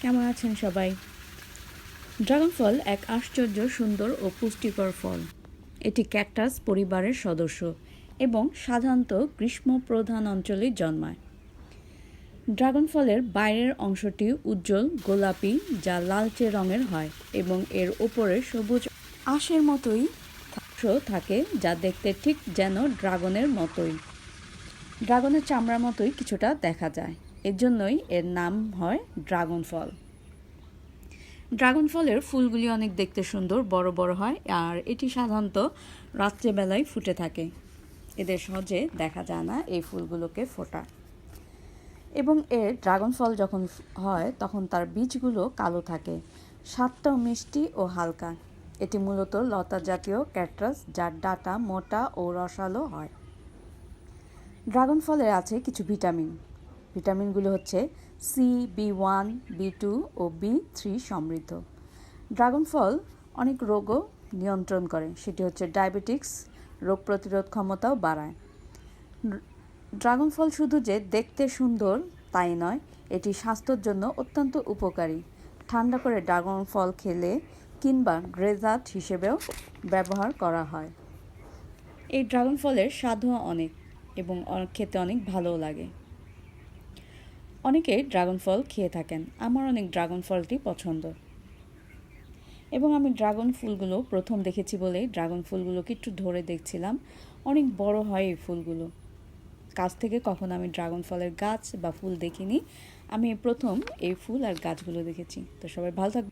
কেমন আছেন সবাই? ড্রাগন ফল এক আশ্চর্য সুন্দর ও পুষ্টিকর ফল। এটি ক্যাকটাস পরিবারের সদস্য এবং সাধারণত গ্রীষ্মপ্রধান অঞ্চলে জন্মায়। ড্রাগন ফলের বাইরের অংশটি উজ্জ্বল গোলাপি যা লালচে রঙের হয় এবং এর ওপরে সবুজ আঁশের মতোই অংশ থাকে যা দেখতে ঠিক যেন ড্রাগনের মতোই। ড্রাগনের চামড়ার মতোই কিছুটা দেখা যায়, এজন্যই এর নাম হয় ড্রাগন ফল। ড্রাগন ফলের ফুলগুলি অনেক দেখতে সুন্দর, বড় বড় হয় আর এটি সাধারণত রাত্রেবেলায় ফুটে থাকে। এদের সহজে দেখা যায় না এই ফুলগুলোকে ফোটা। এবং এর ড্রাগন ফল যখন হয় তখন তার বীজগুলো কালো থাকে, স্বাদটাও মিষ্টি ও হালকা। এটি মূলত লতা জাতীয় ক্যাকটাস যার ডাঁটা মোটা ও রসালো হয়। ড্রাগন ফলের আছে কিছু ভিটামিন। ভিটামিনগুলো হচ্ছে C, B1, B2 ও B3 সমৃদ্ধ। ড্রাগন ফল অনেক রোগও নিয়ন্ত্রণ করে, সেটি হচ্ছে ডায়াবেটিক্স, রোগ প্রতিরোধ ক্ষমতাও বাড়ায়। ড্রাগন ফল শুধু যে দেখতে সুন্দর তাই নয়, এটি স্বাস্থ্যের জন্য অত্যন্ত উপকারী। ঠান্ডা করে ড্রাগন ফল খেলে কিংবা ডেজার্ট হিসেবেও ব্যবহার করা হয়। এই ড্রাগন ফলের স্বাদও অনেক এবং খেতে অনেক ভালোও লাগে। অনেকে ড্রাগন ফল খেয়ে থাকেন, আমার অনেক ড্রাগন ফলটি পছন্দ। এবং আমি ড্রাগন ফুলগুলো প্রথম দেখেছি বলেই ড্রাগন ফুলগুলোকে একটু ধরে দেখছিলাম। অনেক বড় হয় এই ফুলগুলো। কাছ থেকে কখনো আমি ড্রাগন ফলের গাছ বা ফুল দেখিনি, আমি প্রথম এই ফুল আর গাছগুলো দেখেছি। তো সবাই ভালো থাকবে।